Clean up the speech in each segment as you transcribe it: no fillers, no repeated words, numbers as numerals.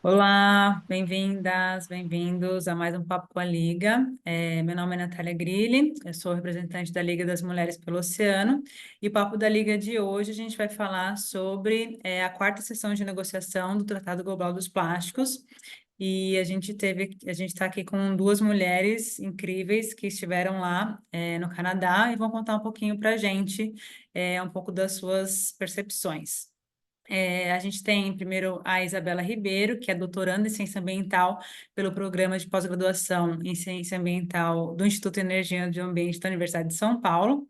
Olá, bem-vindas, bem-vindos a mais um Papo com a Liga. Meu nome é Natália Grilli, eu sou representante da Liga das Mulheres pelo Oceano, e o Papo da Liga de hoje a gente vai falar sobre a quarta sessão de negociação do Tratado Global dos Plásticos, e a gente está aqui com duas mulheres incríveis que estiveram lá no Canadá e vão contar um pouquinho para a gente um pouco das suas percepções. A gente tem primeiro a Isabela Ribeiro, que é doutoranda em ciência ambiental pelo programa de pós-graduação em ciência ambiental do Instituto de Energia e Ambiente da Universidade de São Paulo,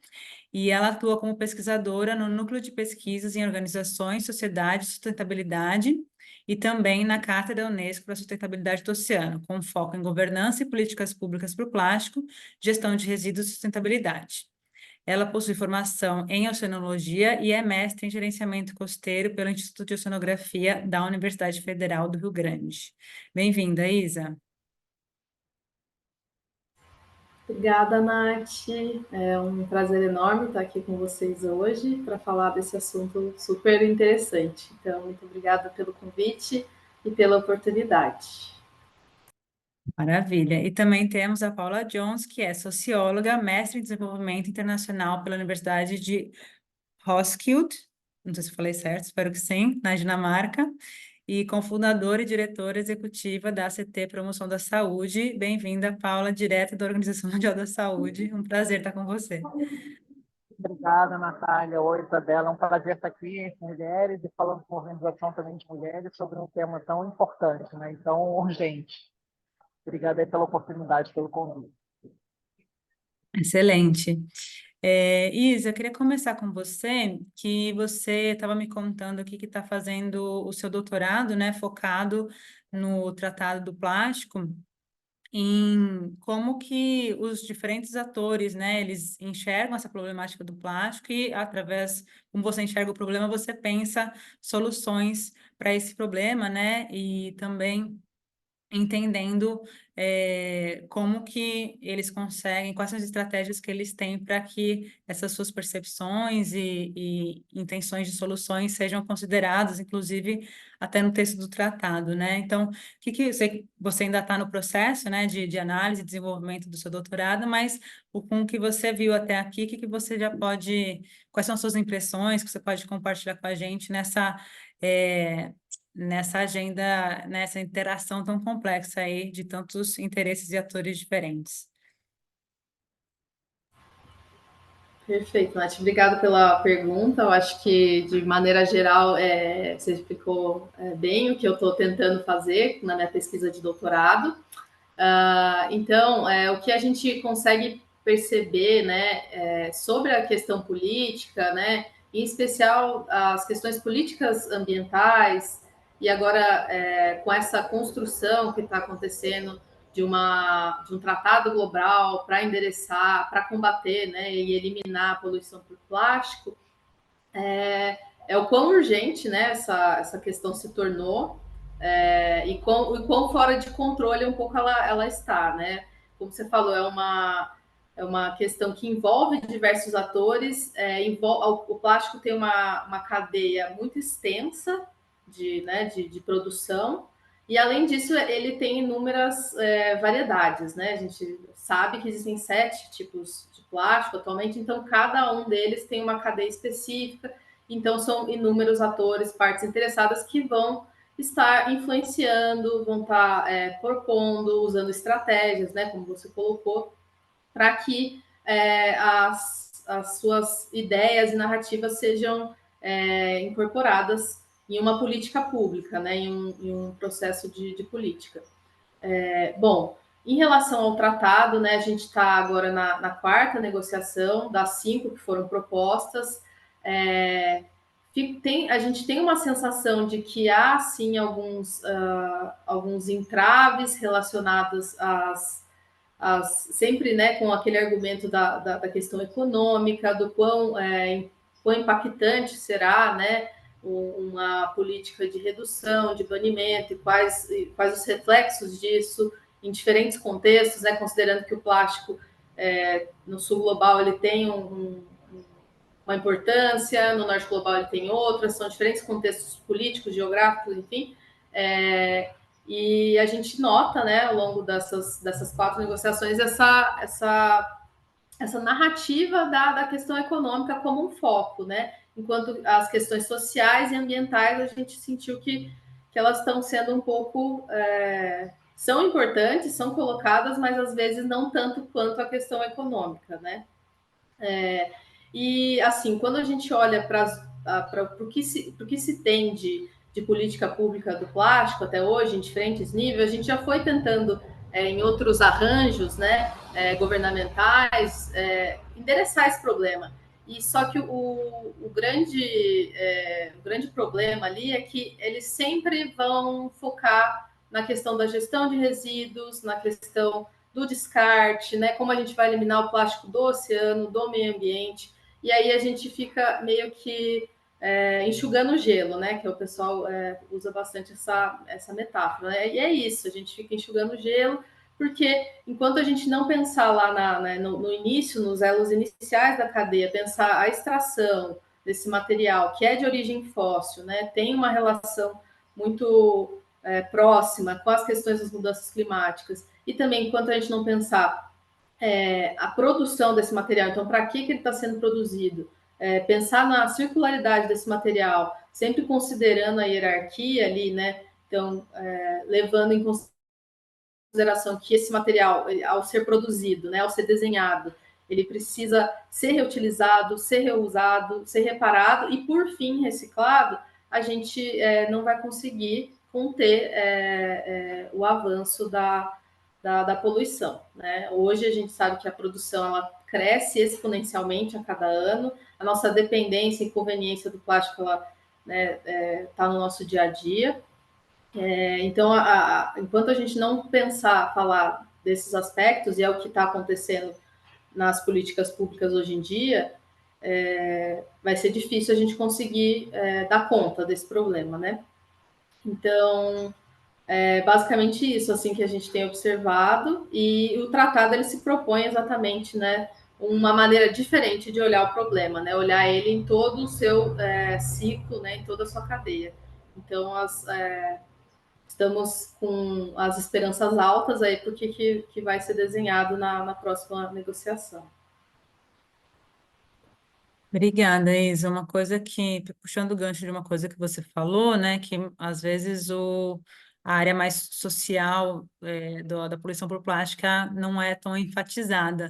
e ela atua como pesquisadora no Núcleo de Pesquisas em Organizações, Sociedade e Sustentabilidade, e também na Carta da Unesco para a Sustentabilidade do Oceano, com foco em governança e políticas públicas para o plástico, gestão de resíduos e sustentabilidade. Ela possui formação em oceanologia e é mestre em gerenciamento costeiro pelo Instituto de Oceanografia da Universidade Federal do Rio Grande. Bem-vinda, Isa. Obrigada, Nath. É um prazer enorme estar aqui com vocês hoje para falar desse assunto super interessante. Então, muito obrigada pelo convite e pela oportunidade. Maravilha. E também temos a Paula Jones, que é socióloga, mestre em desenvolvimento internacional pela Universidade de Roskilde, não sei se eu falei certo, espero que sim, na Dinamarca, e cofundadora e diretora executiva da ACT Promoção da Saúde. Bem-vinda, Paula, direto da Organização Mundial da Saúde. Um prazer estar com você. Obrigada, Natália. Oi, Isabela. É um prazer estar aqui entre mulheres e falando com a organização também de mulheres sobre um tema tão importante, né? E tão urgente. Obrigada aí pela oportunidade, pelo convite. Excelente. Isa, eu queria começar com você, que você estava me contando aqui que está fazendo o seu doutorado, né, focado no Tratado do Plástico, em como que os diferentes atores, né, eles enxergam essa problemática do plástico e, através, como você enxerga o problema, você pensa soluções para esse problema, né, e também entendendo como que eles conseguem, quais são as estratégias que eles têm para que essas suas percepções e intenções de soluções sejam consideradas, inclusive até no texto do tratado, né? Então, eu sei que você ainda está no processo, né, de análise e desenvolvimento do seu doutorado, mas com o que você viu até aqui, que você já pode, quais são as suas impressões que você pode compartilhar com a gente eh, nessa agenda, nessa interação tão complexa aí de tantos interesses e atores diferentes. Perfeito, Nath. Obrigada pela pergunta. Eu acho que, de maneira geral, você explicou bem o que eu estou tentando fazer na minha pesquisa de doutorado. Então, o que a gente consegue perceber, né, sobre a questão política, né, em especial as questões políticas ambientais, e agora com essa construção que está acontecendo de um tratado global para endereçar, para combater, né, e eliminar a poluição por plástico, é o quão urgente, né, essa questão se tornou, e quão fora de controle um pouco ela está, né? Como você falou, é uma questão que envolve diversos atores, o plástico tem uma cadeia muito extensa de produção, e além disso ele tem inúmeras variedades, né? A gente sabe que existem 7 tipos de plástico atualmente, então cada um deles tem uma cadeia específica, então são inúmeros atores, partes interessadas que vão estar influenciando, vão estar propondo, usando estratégias, né, como você colocou, para que as suas ideias e narrativas sejam incorporadas em uma política pública, né, em um processo de política. Bom, em relação ao tratado, né, a gente está agora na quarta negociação das 5 que foram propostas. É, a gente tem uma sensação de que há sim alguns entraves relacionados sempre, né, com aquele argumento da questão econômica, do quão impactante será, né, uma política de redução, de banimento, e quais os reflexos disso em diferentes contextos, né, considerando que o plástico no sul global ele tem uma importância, no norte global ele tem outra, são diferentes contextos políticos, geográficos, enfim. E a gente nota, né, ao longo dessas 4 negociações, essa narrativa da questão econômica como um foco, né? Enquanto as questões sociais e ambientais a gente sentiu que elas estão sendo um pouco são importantes, são colocadas, mas às vezes não tanto quanto a questão econômica, né? E assim, quando a gente olha para o que se tem de política pública do plástico até hoje, em diferentes níveis, a gente já foi tentando, em outros arranjos, né, governamentais, endereçar esse problema. E só que o grande problema ali é que eles sempre vão focar na questão da gestão de resíduos, na questão do descarte, né? Como a gente vai eliminar o plástico do oceano, do meio ambiente. E aí a gente fica meio que enxugando gelo, né? Que o pessoal usa bastante essa metáfora. Né? E é isso, a gente fica enxugando gelo, porque enquanto a gente não pensar lá no início, nos elos iniciais da cadeia, pensar a extração desse material, que é de origem fóssil, né? Tem uma relação muito próxima com as questões das mudanças climáticas, e também enquanto a gente não pensar a produção desse material, então para que ele está sendo produzido, pensar na circularidade desse material, sempre considerando a hierarquia ali, né? Então, levando em consideração que esse material, ao ser produzido, né, ao ser desenhado, ele precisa ser reutilizado, ser reusado, ser reparado e, por fim, reciclado, a gente não vai conseguir conter o avanço da poluição. Né? Hoje a gente sabe que a produção ela cresce exponencialmente a cada ano, a nossa dependência e conveniência do plástico ela está no nosso dia a dia. Então, enquanto a gente não pensar, falar desses aspectos, e é o que está acontecendo nas políticas públicas hoje em dia, vai ser difícil a gente conseguir dar conta desse problema, né? Então, basicamente isso assim que a gente tem observado, e o tratado ele se propõe exatamente, né, uma maneira diferente de olhar o problema, né, olhar ele em todo o seu ciclo, né, em toda a sua cadeia. Então, estamos com as esperanças altas aí porque que vai ser desenhado na próxima negociação. Obrigada, Isa. Uma coisa que, puxando o gancho de uma coisa que você falou, né, que às vezes a área mais social da poluição por plástica não é tão enfatizada.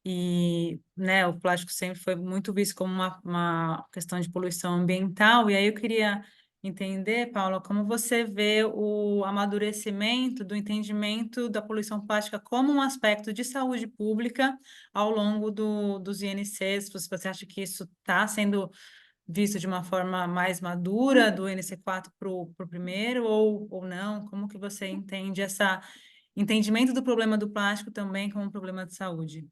E, né, o plástico sempre foi muito visto como uma questão de poluição ambiental. E aí eu queria entender, Paula, como você vê o amadurecimento do entendimento da poluição plástica como um aspecto de saúde pública ao longo dos INCs, se você acha que isso está sendo visto de uma forma mais madura do INC4 para o primeiro ou não? Como que você entende esse entendimento do problema do plástico também como um problema de saúde?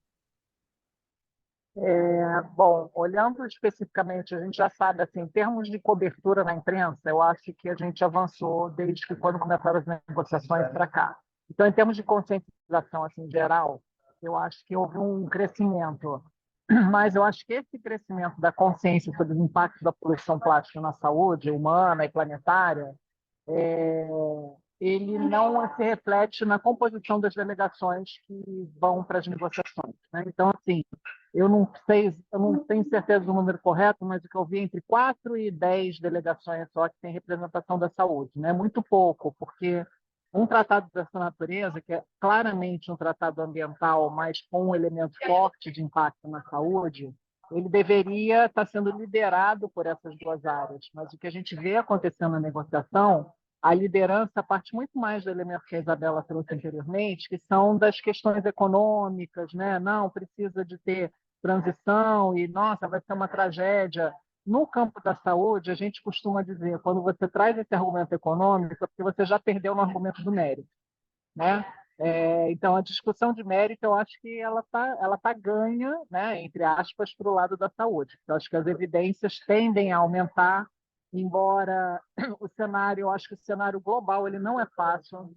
Bom, olhando especificamente, a gente já sabe, assim, em termos de cobertura na imprensa, eu acho que a gente avançou desde que quando começaram as negociações para cá. Então, em termos de conscientização, assim, em geral, eu acho que houve um crescimento, mas eu acho que esse crescimento da consciência sobre os impactos da poluição plástica na saúde humana e planetária é, ele não se reflete na composição das delegações que vão para as negociações. Né? Então, assim, eu não tenho certeza do número correto, mas o que eu vi entre 4 e 10 delegações só que tem representação da saúde. Né? Muito pouco, porque um tratado dessa natureza, que é claramente um tratado ambiental, mas com um elemento forte de impacto na saúde, ele deveria estar sendo liderado por essas duas áreas. Mas o que a gente vê acontecendo na negociação, a liderança parte muito mais do elemento que a Isabela trouxe anteriormente, que são das questões econômicas, né? Não, precisa de ter transição e, nossa, vai ser uma tragédia. No campo da saúde, a gente costuma dizer, quando você traz esse argumento econômico, é porque você já perdeu no argumento do mérito, né? Então, a discussão de mérito, eu acho que ela tá ganha, né, entre aspas, para o lado da saúde. Eu acho que as evidências tendem a aumentar, embora o cenário, eu acho que o cenário global ele não é fácil.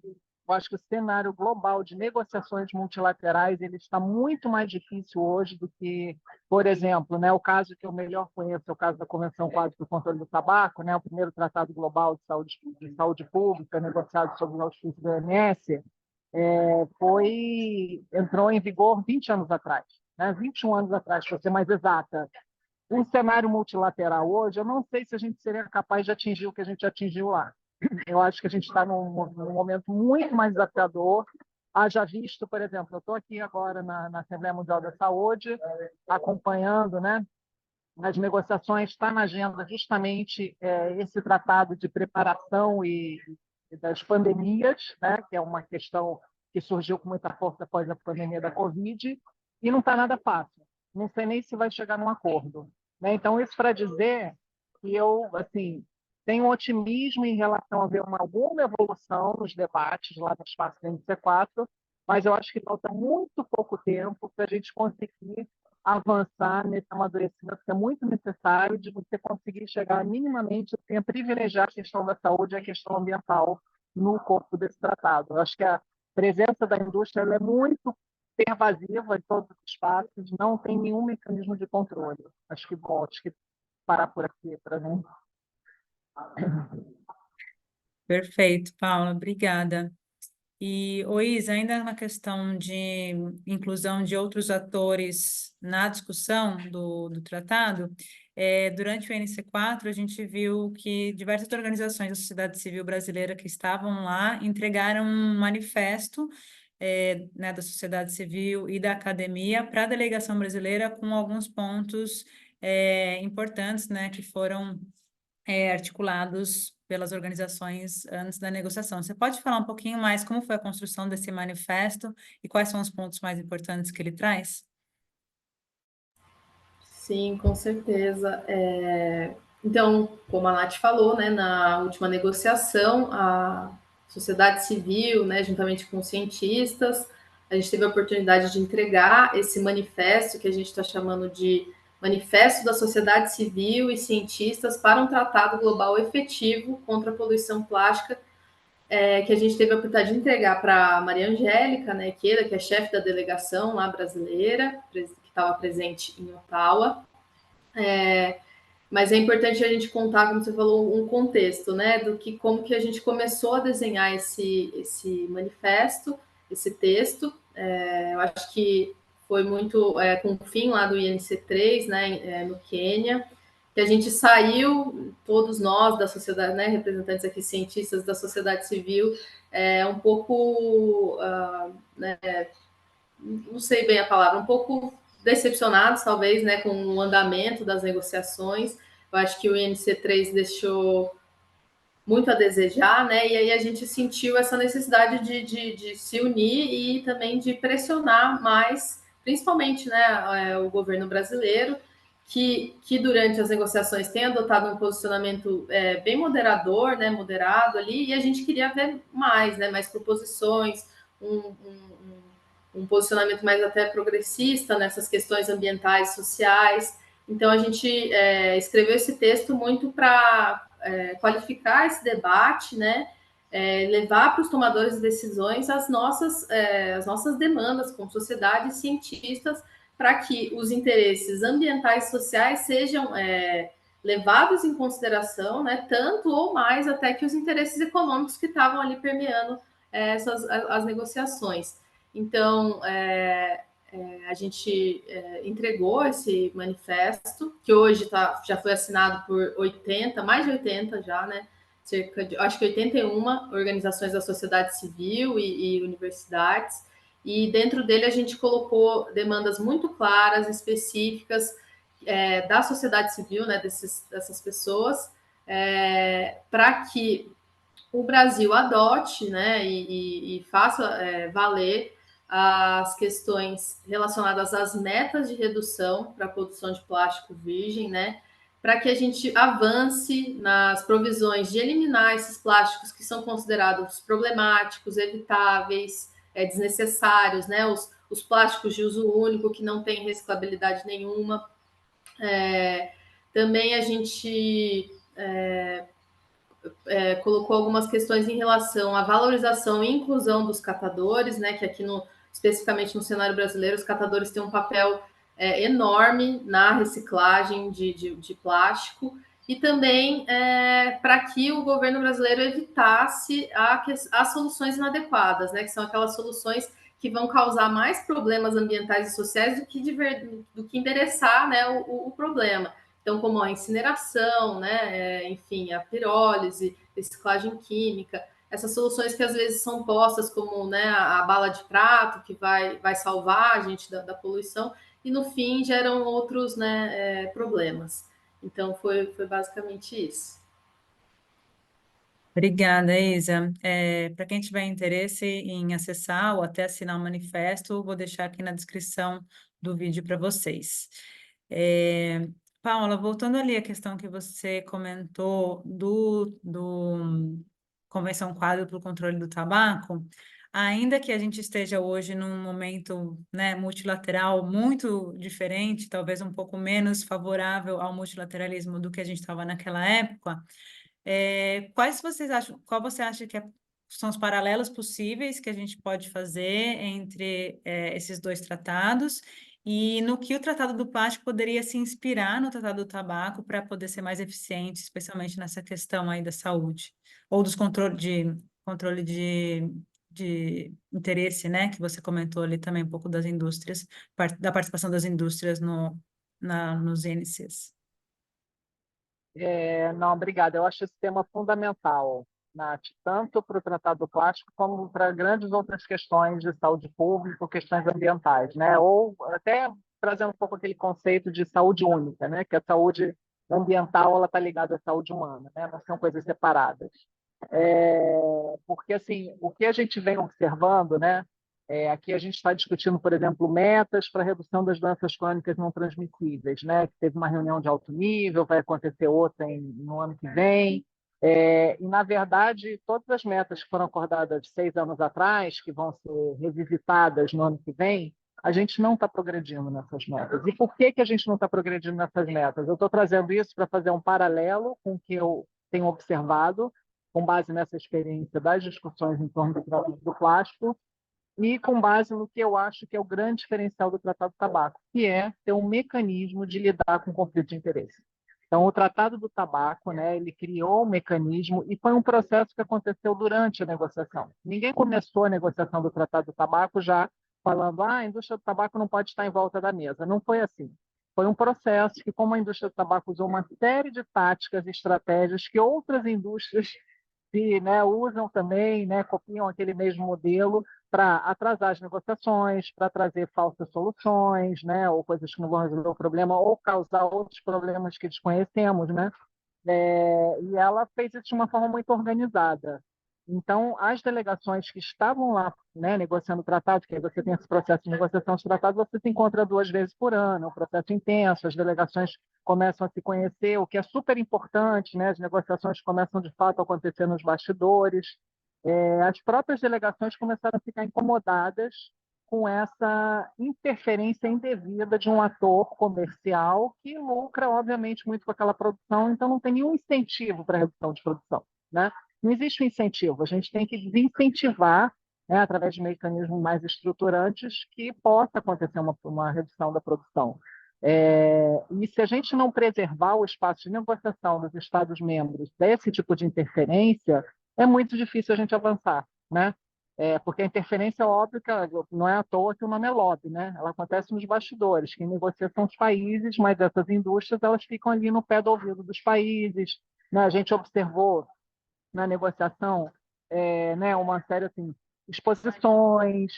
eu acho que o cenário global de negociações multilaterais ele está muito mais difícil hoje do que, por exemplo, né, o caso que eu melhor conheço é o caso da Convenção Quadro do Controle do Tabaco, né, o primeiro tratado global de saúde pública negociado sob o auspício da OMS, entrou em vigor 20 anos atrás, né, 21 anos atrás, para ser mais exata. O cenário multilateral hoje, eu não sei se a gente seria capaz de atingir o que a gente atingiu lá. Eu acho que a gente está num momento muito mais desafiador. Haja visto, por exemplo, eu estou aqui agora na Assembleia Mundial da Saúde, acompanhando, né, as negociações, está na agenda justamente esse tratado de preparação e das pandemias, né, que é uma questão que surgiu com muita força após a pandemia da Covid, e não está nada fácil. Não sei nem se vai chegar num acordo, né? Então, isso para dizer que eu, assim, tenho um otimismo em relação a ver alguma evolução nos debates lá no espaço da NC4, mas eu acho que falta muito pouco tempo para a gente conseguir avançar nesse amadurecimento que é muito necessário de você conseguir chegar minimamente a privilegiar a questão da saúde e a questão ambiental no corpo desse tratado. Eu acho que a presença da indústria ela é muito pervasiva em todos os espaços, não tem nenhum mecanismo de controle. Acho que parar por aqui para mim. Perfeito, Paula, obrigada. E, Isa, ainda na questão de inclusão de outros atores na discussão do tratado, durante o NC4, a gente viu que diversas organizações da sociedade civil brasileira que estavam lá entregaram um manifesto, né, da sociedade civil e da academia para a delegação brasileira com alguns pontos, importantes, né, que foram articulados pelas organizações antes da negociação. Você pode falar um pouquinho mais como foi a construção desse manifesto e quais são os pontos mais importantes que ele traz? Sim, com certeza. Então, como a Nath falou, né, na última negociação, a sociedade civil, né, juntamente com cientistas, a gente teve a oportunidade de entregar esse manifesto que a gente está chamando de Manifesto da Sociedade Civil e Cientistas para um Tratado Global Efetivo contra a Poluição Plástica, que a gente teve a oportunidade de entregar para a Maria Angélica, né, que é chefe da delegação lá brasileira, que estava presente em Ottawa. Mas é importante a gente contar, como você falou, um contexto, né, do que como que a gente começou a desenhar esse manifesto, esse texto. Eu acho que foi muito com o fim lá do INC3, né, no Quênia, que a gente saiu, todos nós da sociedade, né, representantes aqui, cientistas da sociedade civil, um pouco, né, não sei bem a palavra, um pouco decepcionados, talvez, né, com o andamento das negociações. Eu acho que o INC3 deixou muito a desejar, né? E aí a gente sentiu essa necessidade de se unir e também de pressionar mais, principalmente, né, o governo brasileiro, que durante as negociações tem adotado um posicionamento bem moderador, né, moderado ali, e a gente queria ver mais, né, mais proposições, um posicionamento mais até progressista nessas questões ambientais, sociais. Então, a gente escreveu esse texto muito para qualificar esse debate, né? Levar para os tomadores de decisões as nossas demandas como sociedade e cientistas para que os interesses ambientais e sociais sejam levados em consideração, né? Tanto ou mais até que os interesses econômicos que estavam ali permeando as negociações. Então, a gente entregou esse manifesto, que hoje já foi assinado por 80, mais de 80 já, né? Acho que 81 organizações da sociedade civil e universidades. E dentro dele a gente colocou demandas muito claras, específicas da sociedade civil, né? Dessas pessoas, para que o Brasil adote, né, e faça valer as questões relacionadas às metas de redução para a produção de plástico virgem, né, para que a gente avance nas provisões de eliminar esses plásticos que são considerados problemáticos, evitáveis, desnecessários, né, os plásticos de uso único que não têm reciclabilidade nenhuma. Também a gente colocou algumas questões em relação à valorização e inclusão dos catadores, né? Que aqui especificamente no cenário brasileiro, os catadores têm um papel enorme na reciclagem de plástico e também para que o governo brasileiro evitasse as soluções inadequadas, né? Que são aquelas soluções que vão causar mais problemas ambientais e sociais do que endereçar, né, o problema. Então, como a incineração, né, enfim, a pirólise, reciclagem química, essas soluções que às vezes são postas como, né, a bala de prato, que vai salvar a gente da poluição, e no fim geram outros, né, problemas. Então, foi basicamente isso. Obrigada, Isa. Para quem tiver interesse em acessar ou até assinar o manifesto, vou deixar aqui na descrição do vídeo para vocês. Paula, voltando ali à questão que você comentou do Convenção Quadro para o Controle do Tabaco, ainda que a gente esteja hoje num momento, né, multilateral muito diferente, talvez um pouco menos favorável ao multilateralismo do que a gente estava naquela época, qual você acha que são os paralelos possíveis que a gente pode fazer entre esses dois tratados e no que o Tratado do Plástico poderia se inspirar no Tratado do Tabaco para poder ser mais eficiente, especialmente nessa questão aí da saúde ou dos controle de interesse, né, que você comentou ali também um pouco das indústrias, da participação das indústrias nos INCs. Não, obrigada. Eu acho esse tema fundamental, Nath, tanto para o Tratado do Plástico como para grandes outras questões de saúde pública, questões ambientais, né? Ou até trazendo um pouco aquele conceito de saúde única, né? Que a saúde ambiental ela está ligada à saúde humana, né? Não são coisas separadas. Porque assim, o que a gente vem observando, né? Aqui a gente está discutindo, por exemplo, metas para a redução das doenças crônicas não transmissíveis, né? Que teve uma reunião de alto nível, vai acontecer outra no ano que vem. E, na verdade, todas as metas que foram acordadas 6 anos atrás, que vão ser revisitadas no ano que vem, a gente não está progredindo nessas metas. E por que a gente não está progredindo nessas metas? Eu estou trazendo isso para fazer um paralelo com o que eu tenho observado, com base nessa experiência das discussões em torno do Tratado do Plástico, e com base no que eu acho que é o grande diferencial do Tratado do Tabaco, que é ter um mecanismo de lidar com conflito de interesse. Então, o Tratado do Tabaco, né, ele criou um mecanismo e foi um processo que aconteceu durante a negociação. Ninguém começou a negociação do Tratado do Tabaco já falando a indústria do tabaco não pode estar em volta da mesa. Não foi assim. Foi um processo que, como a indústria do tabaco usou uma série de táticas e estratégias que outras indústrias né, usam também, né, copiam aquele mesmo modelo para atrasar as negociações, para trazer falsas soluções, né, ou coisas que não vão resolver o problema, ou causar outros problemas que desconhecemos, né? E ela fez isso de uma forma muito organizada. Então, as delegações que estavam lá, né, negociando o tratado, que aí você tem esse processo de negociação de tratado, você se encontra 2 vezes por ano, é um processo intenso, as delegações começam a se conhecer, o que é super importante, né, as negociações começam de fato a acontecer nos bastidores. As próprias delegações começaram a ficar incomodadas com essa interferência indevida de um ator comercial que lucra, obviamente, muito com aquela produção, então não tem nenhum incentivo para a redução de produção, né? Não existe um incentivo, a gente tem que desincentivar, né, através de mecanismos mais estruturantes que possa acontecer uma redução da produção. E se a gente não preservar o espaço de negociação dos Estados-membros desse tipo de interferência, é muito difícil a gente avançar, né? Porque a interferência, óbvio, que não é à toa que o nome é lobby, né? Ela acontece nos bastidores. Quem negocia são os países, mas essas indústrias elas ficam ali no pé do ouvido dos países, né? A gente observou na negociação, né, uma série assim, exposições,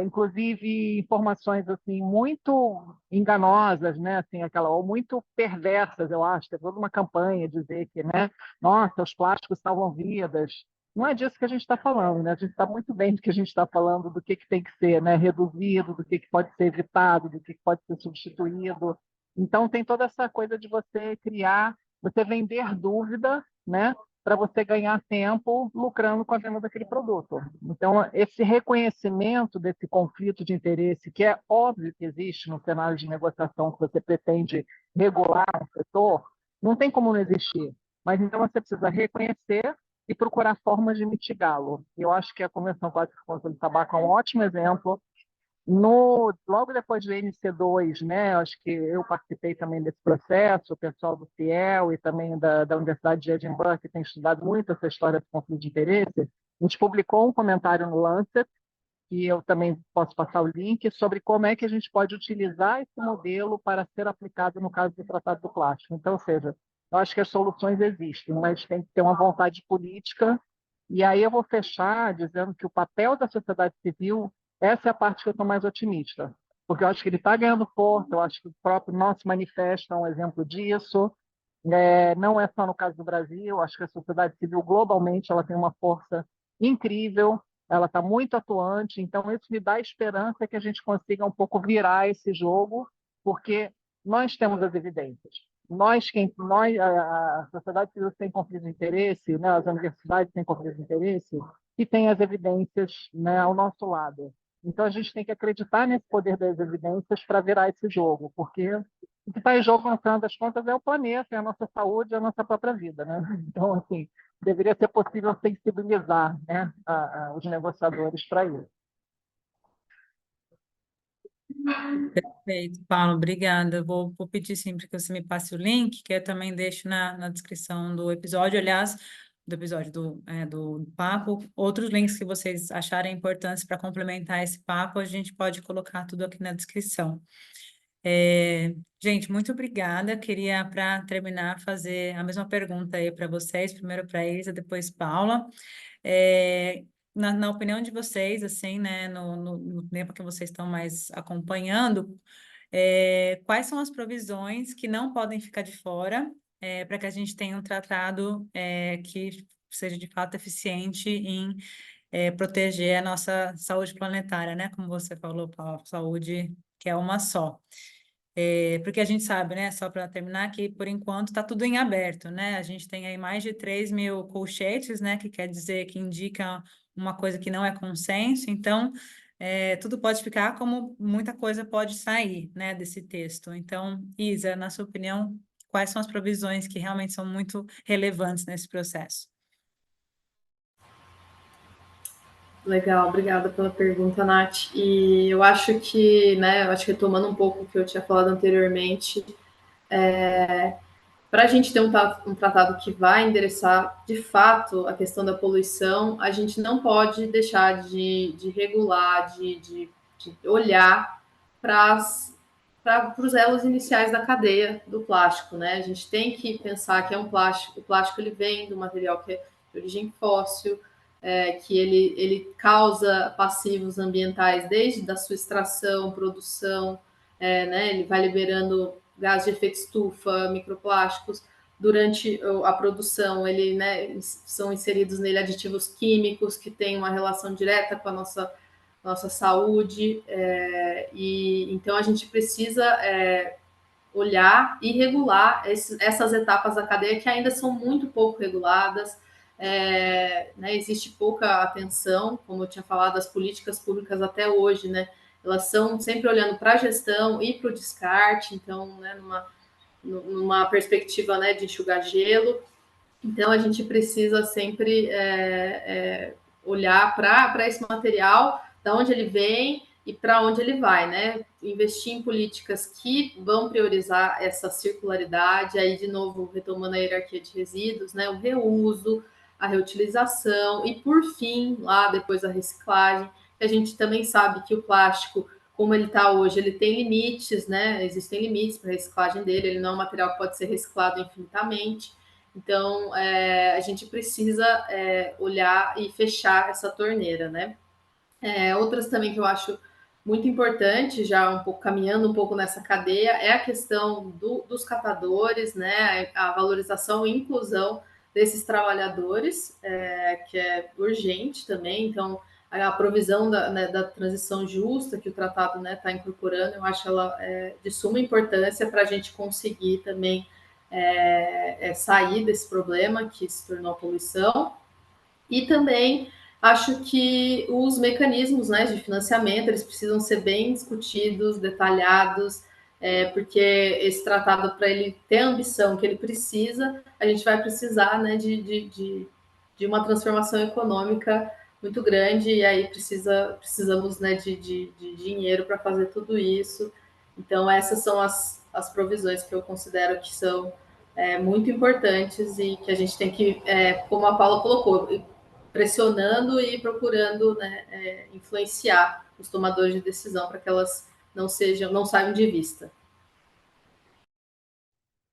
inclusive informações assim muito enganosas, né, assim ou muito perversas, eu acho. Teve toda uma campanha dizer que, né, nossa, os plásticos salvam vidas. Não é disso que a gente está falando, né? A gente está muito bem do que a gente está falando, do que tem que ser, né, reduzido, do que pode ser evitado, do que pode ser substituído. Então, tem toda essa coisa de você criar, você vender dúvida, né, para você ganhar tempo lucrando com a venda daquele produto. Então, esse reconhecimento desse conflito de interesse, que é óbvio que existe no cenário de negociação que você pretende regular um setor, não tem como não existir. Mas então você precisa reconhecer e procurar formas de mitigá-lo. Eu acho que a Convenção Clássica contra o Consumo de Tabaco é um ótimo exemplo. Logo depois do NC2, né, acho que eu participei também desse processo, o pessoal do Fiel e também da Universidade de Edinburgh, que tem estudado muito essa história do conflito de interesse, a gente publicou um comentário no Lancet, que eu também posso passar o link, sobre como é que a gente pode utilizar esse modelo para ser aplicado no caso do Tratado do Plástico. Então, ou seja, eu acho que as soluções existem, mas tem que ter uma vontade política. E aí eu vou fechar dizendo que o papel da sociedade civil, essa é a parte que eu estou mais otimista, porque eu acho que ele está ganhando força, eu acho que o próprio nosso manifesto é um exemplo disso. Não é só no caso do Brasil, acho que a sociedade civil globalmente ela tem uma força incrível, ela está muito atuante, então isso me dá esperança que a gente consiga um pouco virar esse jogo, porque nós temos as evidências. A sociedade civil tem conflito de interesse, né, as universidades têm conflito de interesse, e tem as evidências, né, ao nosso lado. Então a gente tem que acreditar nesse poder das evidências para virar esse jogo, porque o que está em jogo, no final das contas, é o planeta, é a nossa saúde, é a nossa própria vida, né? Então, assim, deveria ser possível sensibilizar, né, os negociadores para isso. Perfeito, Paulo, obrigada. Vou pedir sempre que você me passe o link, que eu também deixo na descrição do episódio, aliás, do episódio do papo. Outros links que vocês acharem importantes para complementar esse papo, a gente pode colocar tudo aqui na descrição. Gente, muito obrigada. Queria, para terminar, fazer a mesma pergunta aí para vocês, primeiro para Isa, depois Paula. É, na opinião de vocês, assim, né, no tempo que vocês estão mais acompanhando, quais são as provisões que não podem ficar de fora, para que a gente tenha um tratado que seja de fato eficiente em proteger a nossa saúde planetária, né? Como você falou, Paulo, saúde que é uma só. Porque a gente sabe, né, só para terminar, que por enquanto está tudo em aberto, né? A gente tem aí mais de 3 mil colchetes, né, que quer dizer que indica uma coisa que não é consenso, então tudo pode ficar como muita coisa pode sair, né, desse texto. Então, Isa, na sua opinião, quais são as provisões que realmente são muito relevantes nesse processo? Legal, obrigada pela pergunta, Nath. E eu acho que, né, eu acho que retomando um pouco o que eu tinha falado anteriormente, para a gente ter um tratado que vai endereçar de fato a questão da poluição, a gente não pode deixar de regular, de olhar para os elos iniciais da cadeia do plástico, né? A gente tem que pensar que é um plástico, o plástico ele vem do material que é de origem fóssil, que ele causa passivos ambientais desde da sua extração, produção, né? Ele vai liberando gás de efeito estufa, microplásticos. Durante a produção, ele, né, são inseridos nele aditivos químicos que têm uma relação direta com a nossa saúde. E então a gente precisa olhar e regular essas etapas da cadeia que ainda são muito pouco reguladas. Né, existe pouca atenção, como eu tinha falado, as políticas públicas até hoje, né? Elas são sempre olhando para a gestão e para o descarte, então, né, numa perspectiva, né, de enxugar gelo. Então, a gente precisa sempre olhar para esse material, da onde ele vem e para onde ele vai, né? Investir em políticas que vão priorizar essa circularidade, aí, de novo, retomando a hierarquia de resíduos, né? O reuso, a reutilização e, por fim, lá depois a reciclagem, que a gente também sabe que o plástico, como ele está hoje, ele tem limites, né? Existem limites para a reciclagem dele, ele não é um material que pode ser reciclado infinitamente. Então, a gente precisa olhar e fechar essa torneira, né? Outras também que eu acho muito importante, já um pouco caminhando um pouco nessa cadeia, é a questão dos catadores, né? A valorização e inclusão desses trabalhadores, que é urgente também. Então, a provisão da transição justa que o tratado está incorporando, eu acho ela de suma importância para a gente conseguir também sair desse problema que se tornou a poluição. E também acho que os mecanismos, né, de financiamento eles precisam ser bem discutidos, detalhados, porque esse tratado, para ele ter a ambição que ele precisa, a gente vai precisar, né, de uma transformação econômica muito grande, e aí precisamos, né, de dinheiro para fazer tudo isso. Então, essas são as provisões que eu considero que são muito importantes e que a gente tem que, como a Paula colocou, pressionando e procurando, né, influenciar os tomadores de decisão para que elas não saiam de vista.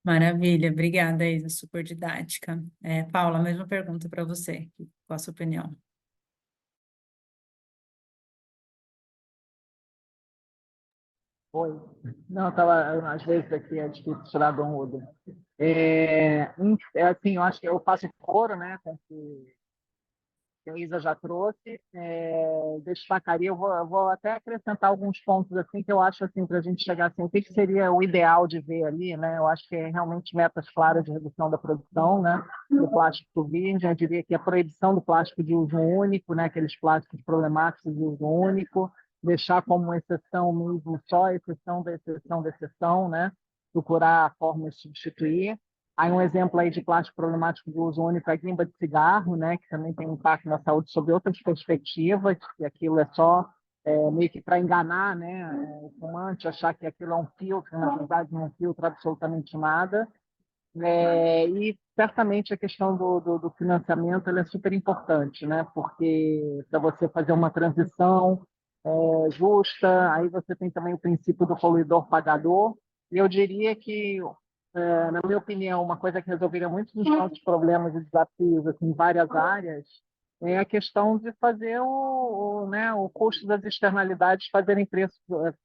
Maravilha, obrigada, Isa, super didática. Paula, mesma pergunta para você. Qual a sua opinião? Oi. Não, tava, às vezes aqui é difícil tirar do mudo. Assim, eu acho que eu faço coro, né, com o que a Isa já trouxe. Destacaria, eu vou até acrescentar alguns pontos assim que eu acho assim para a gente chegar assim, o que seria o ideal de ver ali, né? Eu acho que é realmente metas claras de redução da produção, né, do plástico virgem. Eu diria que a proibição do plástico de uso único, né, aqueles plásticos problemáticos de uso único, deixar como exceção mesmo só exceção da exceção, né? Procurar formas de substituir. Aí um exemplo aí de plástico problemático de uso único é a guimba de cigarro, né, que também tem impacto na saúde sob outras perspectivas, que aquilo é só meio que para enganar, né, o fumante, achar que aquilo é um filtro, na verdade não filtra absolutamente nada. E certamente a questão do financiamento ela é super importante, né, porque para você fazer uma transição justa, aí você tem também o princípio do poluidor pagador, e eu diria que na minha opinião, uma coisa que resolveria muitos dos nossos problemas e desafios assim, em várias áreas é a questão de fazer né, o custo das externalidades fazerem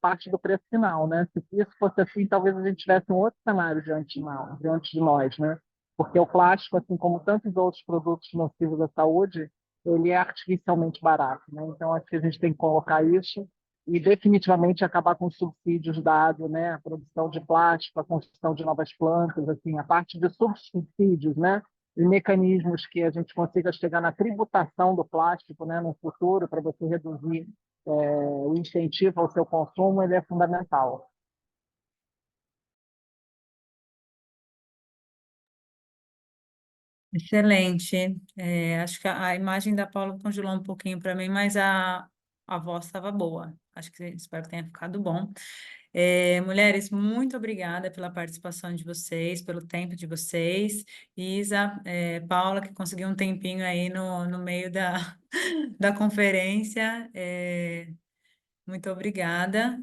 parte do preço final, né? Se isso fosse assim, talvez a gente tivesse um outro cenário diante de nós, né? Porque o plástico, assim como tantos outros produtos nocivos à saúde, ele é artificialmente barato, né? Então, acho que a gente tem que colocar isso e definitivamente acabar com os subsídios dados, né, à produção de plástico, à construção de novas plantas, assim, a parte de subsídios, né, e mecanismos que a gente consiga chegar na tributação do plástico, né, no futuro, para você reduzir o incentivo ao seu consumo, ele é fundamental. Excelente. Acho que a imagem da Paula congelou um pouquinho para mim, mas a voz estava boa. Espero que tenha ficado bom. Mulheres, muito obrigada pela participação de vocês, pelo tempo de vocês. Isa, Paula, que conseguiu um tempinho aí no meio da conferência. Muito obrigada.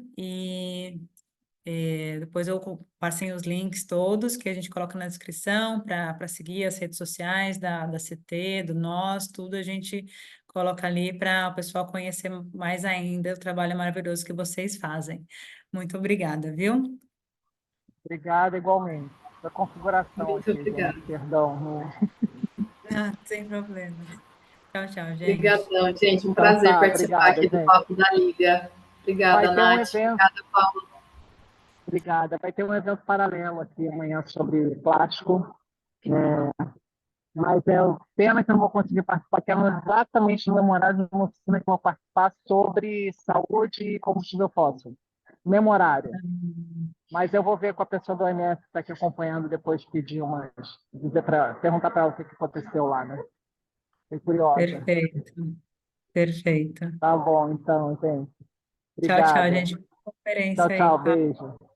Depois eu passei os links todos que a gente coloca na descrição para seguir as redes sociais da CT, do Nós, tudo a gente coloca ali para o pessoal conhecer mais ainda o trabalho maravilhoso que vocês fazem. Muito obrigada, viu? Obrigado, igualmente. Da configuração Muito aqui, obrigada. gente, perdão. Né? Sem problemas. Tchau, tchau, gente. Obrigadão, gente. Um Então prazer tá, participar obrigada, aqui do gente. Papo da Liga. Vai Obrigada, ter um Nath. evento, Obrigada, Paulo. obrigada. Vai ter um evento paralelo aqui amanhã sobre plástico. Mas pena que eu não vou conseguir participar, que é exatamente no mesmo horário de uma oficina que eu vou participar sobre saúde e combustível fóssil. Mesmo horário. Mas eu vou ver com a pessoa do OMS que está aqui acompanhando, depois pedir perguntar para ela o que aconteceu lá, né? Fiquei curiosa. Perfeito, perfeito. Tá bom, então, gente. Tchau, tchau, Obrigado. gente. Boa Tchau, conferência aí, tchau. Paulo. Beijo.